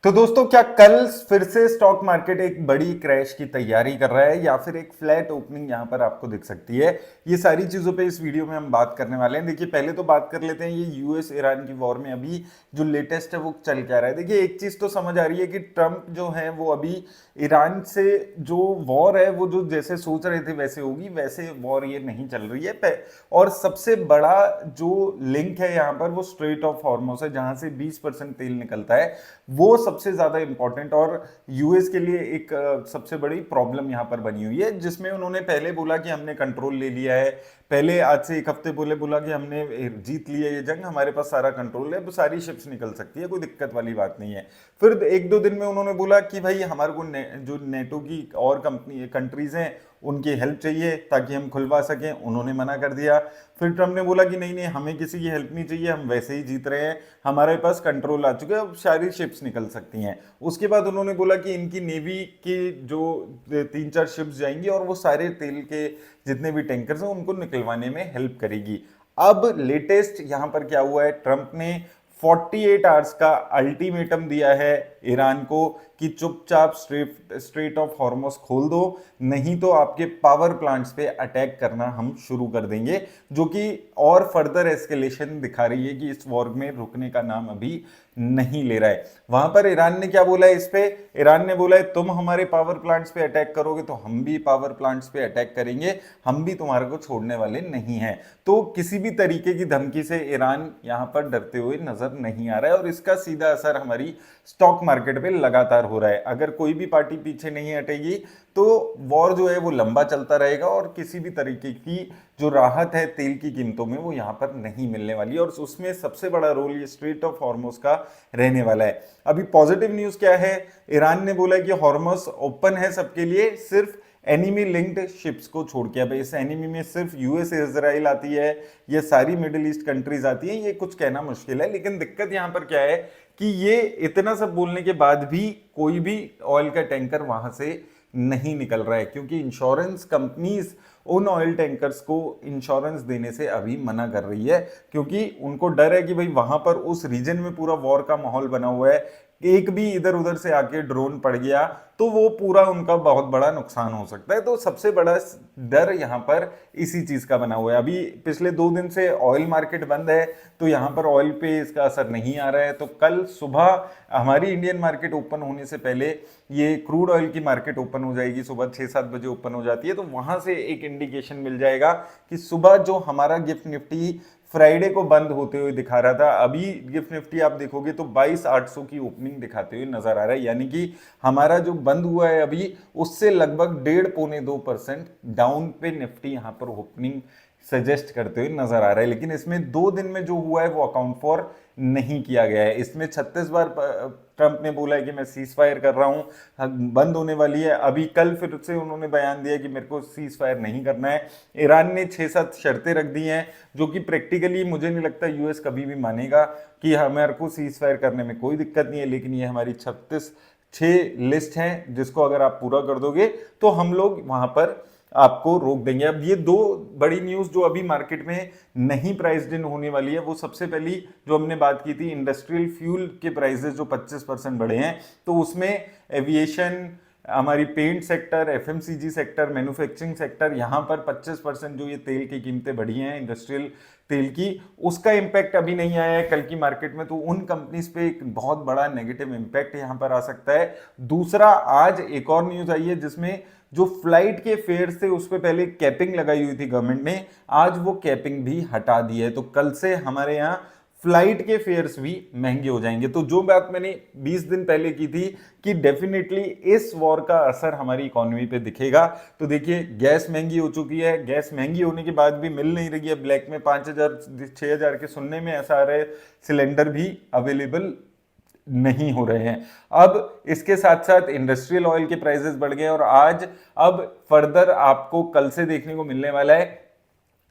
तो दोस्तों, क्या कल फिर से स्टॉक मार्केट एक बड़ी क्रैश की तैयारी कर रहा है या फिर एक फ्लैट ओपनिंग यहां पर आपको दिख सकती है? ये सारी चीजों पे इस वीडियो में हम बात करने वाले हैं। देखिए, पहले तो बात कर लेते हैं ये यूएस ईरान की वॉर में अभी जो लेटेस्ट है वो चल क्या रहा है। देखिए, एक चीज तो समझ आ रही है कि ट्रंप जो है वो अभी ईरान से जो वॉर है वो जो जैसे सोच रहे थे वैसे होगी, वैसे वॉर ये नहीं चल रही है। और सबसे बड़ा जो लिंक है यहाँ पर वो स्ट्रेट ऑफ हॉर्मुज है, जहां से 20% तेल निकलता है। वो सबसे ज्यादा इंपॉर्टेंट और यूएस के लिए एक सबसे बड़ी प्रॉब्लम यहां पर बनी हुई है, जिसमें उन्होंने पहले बोला कि हमने कंट्रोल ले लिया है। पहले आज से एक हफ्ते पहले बोला कि हमने जीत लिया ये जंग, हमारे पास सारा कंट्रोल है, वो सारी शिप्स निकल सकती है, कोई दिक्कत वाली बात नहीं है। फिर एक दो दिन में उन्होंने बोला कि भाई हमारे को जो नेटो की और कंपनी कंट्रीज हैं उनकी हेल्प चाहिए ताकि हम खुलवा सकें, उन्होंने मना कर दिया। फिर ट्रम्प ने बोला कि नहीं नहीं, हमें किसी की हेल्प नहीं चाहिए, हम वैसे ही जीत रहे हैं, हमारे पास कंट्रोल आ चुका है, अब सारी शिप्स निकल सकती हैं। उसके बाद उन्होंने बोला कि इनकी नेवी की जो 3-4 शिप्स जाएंगी और वो सारे तेल के जितने भी टैंकर्स हैं उनको निकलवाने में हेल्प करेगी। अब लेटेस्ट यहां पर क्या हुआ है, ट्रंप ने 48 आवर्स का अल्टीमेटम दिया है ईरान को कि चुपचाप स्ट्रेट ऑफ हॉर्मुज खोल दो, नहीं तो आपके पावर प्लांट्स पे अटैक करना हम शुरू कर देंगे। जो कि और फर्दर एस्केलेशन दिखा रही है कि इस वॉर में रुकने का नाम अभी नहीं ले रहा है। वहां पर ईरान ने क्या बोला है इस पे? ईरान ने बोला है तुम हमारे पावर प्लांट्स पे अटैक करोगे तो हम भी पावर प्लांट्स पे अटैक करेंगे, हम भी तुम्हारे को छोड़ने वाले नहीं हैं। तो किसी भी तरीके की धमकी से ईरान यहां पर डरते हुए नजर नहीं आ रहा है और इसका सीधा असर हमारी स्टॉक मार्केट पे लगातार हो रहा है। अगर कोई भी पार्टी पीछे नहीं हटेगी तो वॉर जो है वो लंबा चलता रहेगा और किसी भी तरीके की जो राहत है तेल की कीमतों में वो यहां पर नहीं मिलने वाली है। और उसमें सबसे बड़ा रोल ये स्ट्रेट ऑफ हॉर्मुज का रहने वाला है। अभी पॉजिटिव न्यूज क्या है? ईरान ने बोला कि हॉर्मुज ओपन है सबके लिए, सिर्फ एनिमी लिंक्ड शिप्स को छोड़ के। अब इस एनिमी में सिर्फ यूएस इजराइल आती है, ये सारी मिडिल ईस्ट कंट्रीज आती हैं, ये कुछ कहना मुश्किल है। लेकिन दिक्कत यहां पर क्या है कि ये इतना सब बोलने के बाद भी कोई भी ऑयल का टैंकर वहां से नहीं निकल रहा है, क्योंकि इंश्योरेंस कंपनीज उन ऑयल टैंकर्स को इंश्योरेंस देने से अभी मना कर रही है, क्योंकि उनको डर है कि भाई वहां पर उस रीजन में पूरा वॉर का माहौल बना हुआ है, एक भी इधर उधर से आके ड्रोन पड़ गया तो वो पूरा उनका बहुत बड़ा नुकसान हो सकता है। तो सबसे बड़ा डर यहाँ पर इसी चीज का बना हुआ है। अभी पिछले 2 दिन से ऑयल मार्केट बंद है तो यहाँ पर ऑयल पे इसका असर नहीं आ रहा है। तो कल सुबह हमारी इंडियन मार्केट ओपन होने से पहले ये क्रूड ऑयल की मार्केट ओपन हो जाएगी, सुबह 6-7 बजे ओपन हो जाती है, तो वहां से एक इंडिकेशन मिल जाएगा कि सुबह जो हमारा गिफ्ट निफ्टी फ्राइडे को बंद होते हुए दिखा रहा था, अभी गिफ्ट निफ्टी आप देखोगे तो 22,800 की ओपनिंग दिखाते हुए नजर आ रहा है। यानी कि हमारा जो बंद हुआ है अभी उससे लगभग 1.5-2% डाउन पे निफ्टी यहां पर ओपनिंग सजेस्ट करते हुए नजर आ रहा है। लेकिन इसमें 2 दिन में जो हुआ है वो अकाउंट फॉर नहीं किया गया है। इसमें 36 बार ट्रंप ने बोला है कि मैं सीज फायर कर रहा हूं, बंद होने वाली है। अभी कल फिर से उन्होंने बयान दिया कि मेरे को सीज फायर नहीं करना है। ईरान ने 6-7 शर्तें रख दी हैं जो कि प्रैक्टिकली मुझे नहीं लगता यूएस कभी भी मानेगा कि हमारे को सीज फायर करने में कोई दिक्कत नहीं है। लेकिन ये हमारी 6 लिस्ट है जिसको अगर आप पूरा कर दोगे तो हम लोग वहां पर आपको रोक देंगे। अब ये 2 बड़ी न्यूज जो अभी मार्केट में नहीं प्राइस्ड इन होने वाली है, वो सबसे पहली जो हमने बात की थी इंडस्ट्रियल फ्यूल के प्राइसेस जो 25% बढ़े हैं, तो उसमें एविएशन, हमारी paint sector, FMCG sector, manufacturing sector, यहां पर 25% जो ये तेल की कीमतें बढ़ी हैं इंडस्ट्रियल तेल की, उसका इंपैक्ट अभी नहीं आया है कल की मार्केट में। तो उन कंपनीज पे एक बहुत बड़ा नेगेटिव इंपैक्ट यहां पर आ सकता है। दूसरा, आज एक और न्यूज आई है जिसमें जो फ्लाइट के फेयर थे उस पर पहले कैपिंग लगाई हुई थी गवर्नमेंट ने, आज वो कैपिंग भी हटा दी है। तो कल से हमारे यहाँ फ्लाइट के फेयर्स भी महंगे हो जाएंगे। तो जो बात मैंने 20 दिन पहले की थी कि डेफिनेटली इस वॉर का असर हमारी इकोनॉमी पे दिखेगा, तो देखिए गैस महंगी हो चुकी है। गैस महंगी होने के बाद भी मिल नहीं रही है ब्लैक में, 5,000-6,000 के सुनने में ऐसा आ रहा है। सिलेंडर भी अवेलेबल नहीं हो रहे हैं। अब इसके साथ साथ इंडस्ट्रियल ऑयल के प्राइसेस बढ़ गए और आज अब फर्दर आपको कल से देखने को मिलने वाला है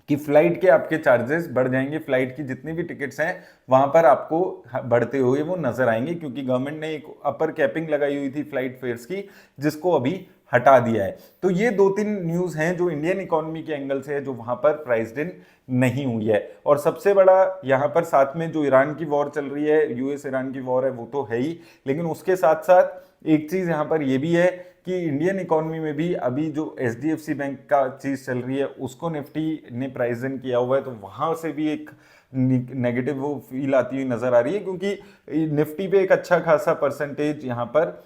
कि फ्लाइट के आपके चार्जेस बढ़ जाएंगे। फ्लाइट की जितनी भी टिकट्स हैं वहां पर आपको बढ़ते हुए वो नजर आएंगे, क्योंकि गवर्नमेंट ने एक अपर कैपिंग लगाई हुई थी फ्लाइट फेयर्स की, जिसको अभी हटा दिया है। तो ये 2-3 न्यूज हैं जो इंडियन इकोनॉमी के एंगल से है, जो वहां पर प्राइस्ड इन नहीं हुई है। और सबसे बड़ा यहाँ पर साथ में जो ईरान की वॉर चल रही है, यूएस ईरान की वॉर है, वो तो है ही, लेकिन उसके साथ साथ एक चीज यहाँ पर ये भी है कि इंडियन इकोनॉमी में भी अभी जो एचडीएफसी बैंक का चीज चल रही है उसको निफ्टी ने प्राइस इन किया हुआ है, तो वहां से भी एक नेगेटिव वो फील आती हुई नजर आ रही है, क्योंकि निफ्टी पे एक अच्छा खासा परसेंटेज यहाँ पर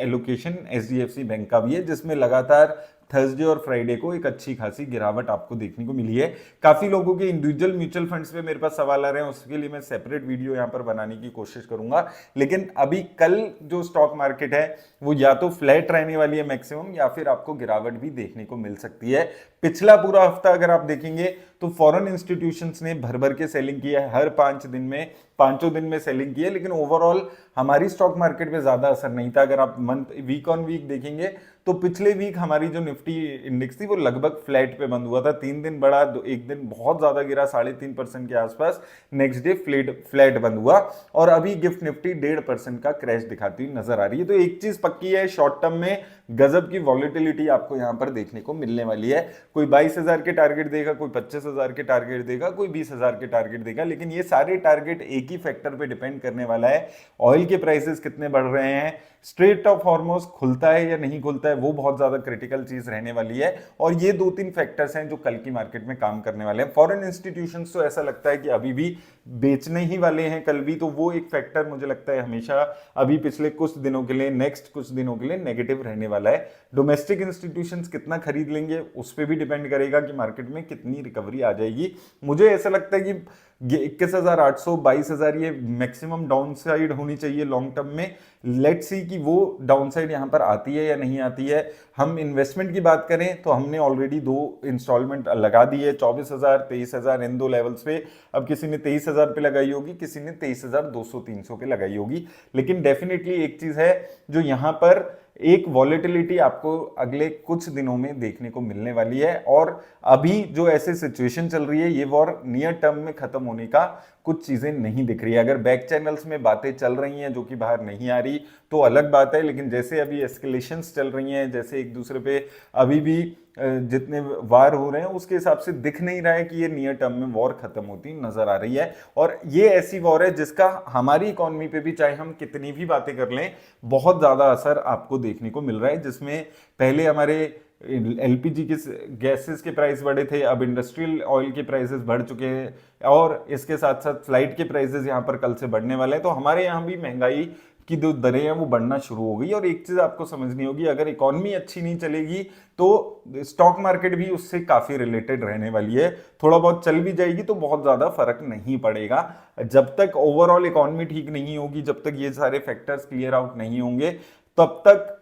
एलोकेशन एचडीएफसी बैंक का भी है, जिसमें लगातार थर्सडे और फ्राइडे को एक अच्छी खासी गिरावट आपको देखने को मिली है। काफी लोगों के इंडिविजुअल म्यूचुअल फंड्स पे मेरे पास सवाल आ रहे हैं, उसके लिए मैं सेपरेट वीडियो यहां पर बनाने की कोशिश करूंगा। लेकिन अभी कल जो स्टॉक मार्केट है वो या तो फ्लैट रहने वाली है मैक्सिमम, या फिर आपको गिरावट भी देखने को मिल सकती है। पिछला पूरा हफ्ता अगर आप देखेंगे तो फॉरेन इंस्टीट्यूशंस ने भर भर के सेलिंग किया है, हर 5 दिन में, पांचों दिन में सेलिंग की है, लेकिन ओवरऑल हमारी स्टॉक मार्केट पे ज्यादा असर नहीं था। अगर आप मंथ वीक ऑन वीक देखेंगे तो पिछले वीक हमारी जो निफ्टी इंडेक्स थी वो लगभग फ्लैट पे बंद हुआ था। 3 दिन बढ़ा, एक दिन बहुत ज्यादा गिरा 3.5% के आसपास, नेक्स्ट डे फ्लैट बंद हुआ, और अभी गिफ्ट निफ्टी 1.5% का क्रैश दिखाती हुई नजर आ रही है। तो एक चीज पक्की है, शॉर्ट टर्म में गजब की वॉलेटिलिटी आपको यहां पर देखने को मिलने वाली है। कोई 22,000 के टारगेट देगा, कोई 25,000 के टारगेट देगा, कोई 20,000 के टारगेट देगा, लेकिन ये सारे टारगेट एक ही फैक्टर पे डिपेंड करने वाला है, ऑयल के प्राइसेस कितने बढ़ रहे हैं, स्ट्रेट ऑफ हॉर्मोज खुलता है या नहीं खुलता है, वो बहुत ज्यादा क्रिटिकल चीज रहने वाली है। और ये 2-3 फैक्टर्स हैं जो कल की मार्केट में काम करने वाले हैं। फॉरेन इंस्टीट्यूशंस तो ऐसा लगता है कि अभी भी बेचने ही वाले हैं कल भी, तो वो एक फैक्टर मुझे लगता है हमेशा अभी पिछले कुछ दिनों के लिए, नेक्स्ट कुछ दिनों के लिए नेगेटिव रहने वाला है। डोमेस्टिक इंस्टीट्यूशंस कितना खरीद लेंगे उस पर भी डिपेंड करेगा कि मार्केट में कितनी रिकवरी आ जाएगी। मुझे ऐसा लगता है कि 21,800 22,000 ये मैक्सिमम डाउन साइड होनी चाहिए लॉन्ग टर्म में। लेट्स सी कि वो डाउन साइड यहां पर आती है या नहीं आती है। हम इन्वेस्टमेंट की बात करें तो हमने ऑलरेडी 2 इंस्टॉलमेंट लगा दी है, 24,000 23,000 इन 2 लेवल्स पे। अब किसी ने 23,000 पे लगाई होगी, किसी ने 23,200-300 पे लगाई होगी, लेकिन डेफिनेटली एक चीज है जो यहां पर एक वॉलेटिलिटी आपको अगले कुछ दिनों में देखने को मिलने वाली है। और अभी जो ऐसे सिचुएशन चल रही है, ये वॉर नियर टर्म में खत्म होने का कुछ चीजें नहीं दिख रही है। अगर बैक चैनल्स में बातें चल रही हैं जो कि बाहर नहीं आ रही तो अलग बात है, लेकिन जैसे अभी एस्केलेशंस चल रही हैं, जैसे एक दूसरे पे अभी भी जितने वार हो रहे हैं, उसके हिसाब से दिख नहीं रहा है कि ये नियर टर्म में वॉर खत्म होती नजर आ रही है। और ये ऐसी वॉर है जिसका हमारी इकोनॉमी पे भी, चाहे हम कितनी भी बातें कर लें, बहुत ज्यादा असर आपको देखने को मिल रहा है। जिसमें पहले हमारे एलपीजी के गैसेस के प्राइस बढ़े थे, अब इंडस्ट्रियल ऑयल के प्राइसेस बढ़ चुके हैं, और इसके साथ साथ फ्लाइट के प्राइसेस यहाँ पर कल से बढ़ने वाले हैं। तो हमारे यहाँ भी महंगाई की जो दरें हैं वो बढ़ना शुरू हो गई। और एक चीज आपको समझनी होगी, अगर इकोनॉमी अच्छी नहीं चलेगी तो स्टॉक मार्केट भी उससे काफी रिलेटेड रहने वाली है। थोड़ा बहुत चल भी जाएगी तो बहुत ज्यादा फर्क नहीं पड़ेगा। जब तक ओवरऑल इकोनॉमी ठीक नहीं होगी, जब तक ये सारे फैक्टर्स क्लियर आउट नहीं होंगे, तब तक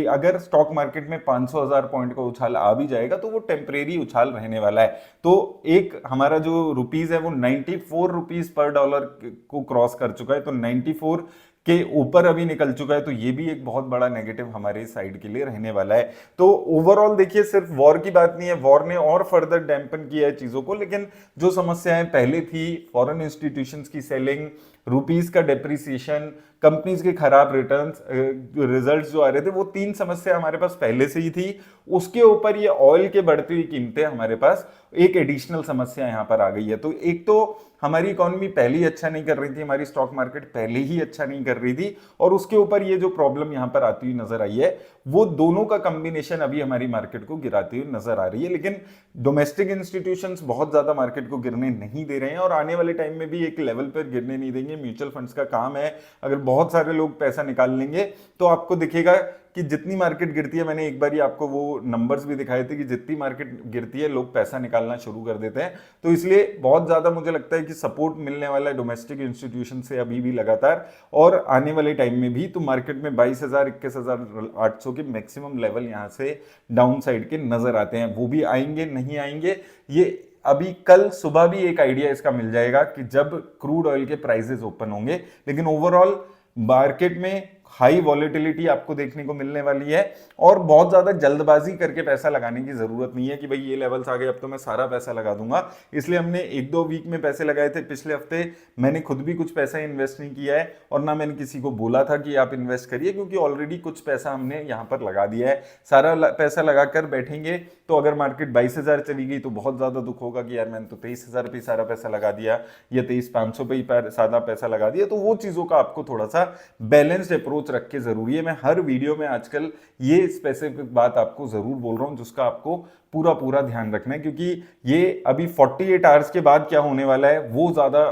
अगर स्टॉक मार्केट में 500,000 पॉइंट का उछाल आ भी जाएगा तो वो टेम्परेरी उछाल रहने वाला है। तो एक हमारा जो रुपीज है वो 94 रुपीज पर डॉलर को क्रॉस कर चुका है, तो 94 के ऊपर अभी निकल चुका है, तो ये भी एक बहुत बड़ा नेगेटिव हमारे साइड के लिए रहने वाला है। तो ओवरऑल देखिए, सिर्फ वॉर की बात नहीं है, वॉर ने और फर्दर डैम्पन किया है चीजों को, लेकिन जो समस्याएं पहले थी, फॉरेन इंस्टीट्यूशंस की सेलिंग, रुपीज का डेप्रिसिएशन, कंपनीज के खराब रिटर्न्स, रिजल्ट्स जो आ रहे थे, वो 3 समस्या हमारे पास पहले से ही थी। उसके ऊपर ये ऑयल के बढ़ती हुई कीमतें हमारे पास एक एडिशनल समस्या यहां पर आ गई है। तो एक तो हमारी इकोनॉमी पहले ही अच्छा नहीं कर रही थी, हमारी स्टॉक मार्केट पहले ही अच्छा नहीं कर रही थी, और उसके ऊपर ये जो प्रॉब्लम यहां पर आती हुई नजर आई है, वो दोनों का कॉम्बिनेशन अभी हमारी मार्केट को गिराती हुई नजर आ रही है। लेकिन डोमेस्टिक इंस्टीट्यूशंस बहुत ज्यादा मार्केट को गिरने नहीं दे रहे हैं, और आने वाले टाइम में भी एक लेवल पर गिरने नहीं देंगे। म्यूचुअल फंड्स का काम है, अगर बहुत सारे लोग पैसा निकाल लेंगे तो आपको दिखेगा कि जितनी मार्केट गिरती है, मैंने एक बार ही आपको वो नंबर्स भी दिखाए थे कि जितनी मार्केट गिरती है लोग पैसा निकालना शुरू कर देते हैं। तो इसलिए बहुत ज्यादा मुझे लगता है कि सपोर्ट मिलने वाला है डोमेस्टिक इंस्टीट्यूशन से अभी भी लगातार, और आने वाले टाइम में भी। तो मार्केट में 22,000 21,800 के मैक्सिमम लेवल यहां से डाउन साइड के नजर आते हैं। वो भी आएंगे नहीं आएंगे, ये अभी कल सुबह भी एक आइडिया इसका मिल जाएगा कि जब क्रूड ऑयल के प्राइसेस ओपन होंगे। लेकिन ओवरऑल मार्केट में हाई वॉलेटिलिटी आपको देखने को मिलने वाली है, और बहुत ज्यादा जल्दबाजी करके पैसा लगाने की जरूरत नहीं है कि भाई ये लेवल्स आ गए अब तो मैं सारा पैसा लगा दूंगा। इसलिए हमने 1-2 वीक में पैसे लगाए थे पिछले हफ्ते। मैंने खुद भी कुछ पैसा इन्वेस्ट नहीं किया है और ना मैंने किसी को बोला था कि आप इन्वेस्ट करिए, क्योंकि ऑलरेडी कुछ पैसा हमने यहाँ पर लगा दिया है। सारा पैसा लगाकर बैठेंगे तो अगर मार्केट 22,000 चली गई तो बहुत ज्यादा दुख होगा कि यार मैंने तो 23,000 पे सारा पैसा लगा दिया या 23,500 पे ही सादा पैसा लगा दिया। तो वो चीजों का आपको थोड़ा सा बैलेंस्ड अप्रोच रख के जरूरी है। मैं हर वीडियो में आजकल ये स्पेसिफिक बात आपको जरूर बोल रहा हूं जिसका आपको पूरा पूरा ध्यान रखना है, क्योंकि ये अभी 48 आवर्स के बाद क्या होने वाला है वो ज्यादा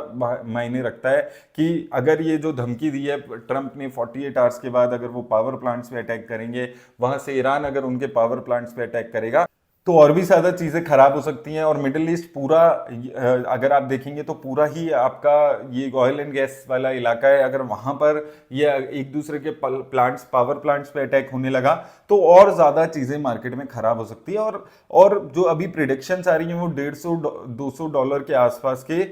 मायने रखता है। कि अगर ये जो धमकी दी है ट्रंप ने 48 आवर्स के बाद, अगर वो पावर प्लांट्स पे अटैक करेंगे, वहां से ईरान अगर उनके पावर प्लांट्स पे अटैक करेगा तो और भी ज्यादा चीजें खराब हो सकती हैं। और मिडिल ईस्ट पूरा अगर आप देखेंगे तो पूरा ही आपका ये ऑयल एंड गैस वाला इलाका है। अगर वहां पर ये एक दूसरे के प्लांट्स, पावर प्लांट्स पे अटैक होने लगा तो और ज्यादा चीजें मार्केट में खराब हो सकती है। और जो अभी प्रिडिक्शंस आ रही हैं वो $150-200 के आसपास के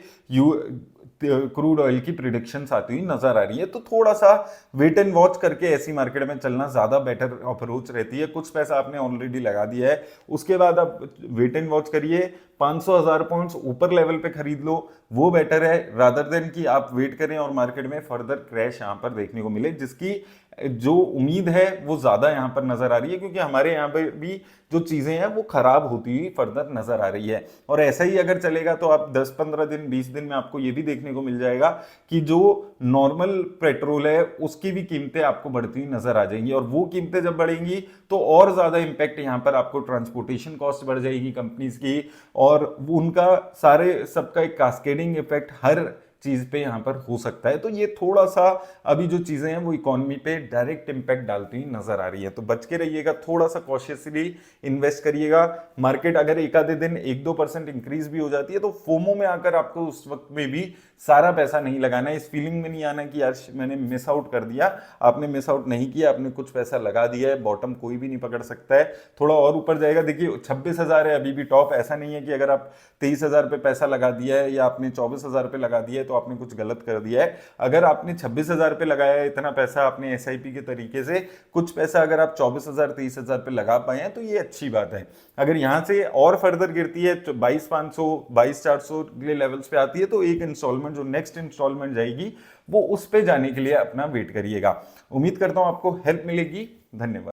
क्रूड ऑयल की प्रिडिक्शंस आती हुई नजर आ रही है। तो थोड़ा सा वेट एंड वॉच करके ऐसी मार्केट में चलना ज्यादा बेटर अप्रोच रहती है। कुछ पैसा आपने ऑलरेडी लगा दिया है, उसके बाद आप वेट एंड वॉच करिए। 500,000 पॉइंट्स ऊपर लेवल पे खरीद लो, वो बेटर है रादर देन कि आप वेट करें और मार्केट में फर्दर क्रैश यहां पर देखने को मिले, जिसकी जो उम्मीद है वो ज्यादा यहां पर नजर आ रही है, क्योंकि हमारे यहां पर भी जो चीजें हैं वो खराब होती हुई फर्दर नजर आ रही है। और ऐसा ही अगर चलेगा तो आप 10-15 दिन 20 दिन में आपको ये भी देखने को मिल जाएगा कि जो नॉर्मल पेट्रोल है उसकी भी कीमतें आपको बढ़ती हुई नजर आ जाएंगी। और वो कीमतें जब बढ़ेंगी तो और ज्यादा इंपैक्ट यहां पर आपको ट्रांसपोर्टेशन कॉस्ट बढ़ जाएगी कंपनीज की, और उनका सारे सबका एक कास्केडिंग इफेक्ट हर चीज पे यहां पर हो सकता है। तो ये थोड़ा सा अभी जो चीजें हैं वो इकोनॉमी पे डायरेक्ट इंपैक्ट डालती हुई नजर आ रही है। तो बच के रहिएगा, थोड़ा सा कॉशियसली इन्वेस्ट करिएगा। मार्केट अगर एक आधे दिन 1-2% इंक्रीज भी हो जाती है तो फोमो में आकर आपको उस वक्त में भी सारा पैसा नहीं लगाना है। इस फीलिंग में नहीं आना कि यार मैंने मिस आउट कर दिया। आपने मिस आउट नहीं किया, आपने कुछ पैसा लगा दिया है, बॉटम कोई भी नहीं पकड़ सकता है, थोड़ा और ऊपर जाएगा। देखिए 26,000 है अभी भी टॉप, ऐसा नहीं है कि अगर आप 23,000 पे पैसा लगा दिया है या आपने 24,000 पे लगा दिया है तो आपने कुछ गलत कर दिया है। अगर आपने 26,000 पे लगाया है, इतना पैसा आपने एसआईपी के तरीके से, कुछ पैसा अगर आप 24,000 23,000 पे लगा पाए हैं तो ये अच्छी बात है। अगर यहां से और फर्दर गिरती है 22,500 22,400 के लेवल्स पे आती है तो एक इंस्टॉलमेंट, जो नेक्स्ट इंस्टॉलमेंट जाएगी वो उस पे जाने के लिए अपना वेट करिएगा। उम्मीद करता हूं आपको हेल्प मिलेगी। धन्यवाद।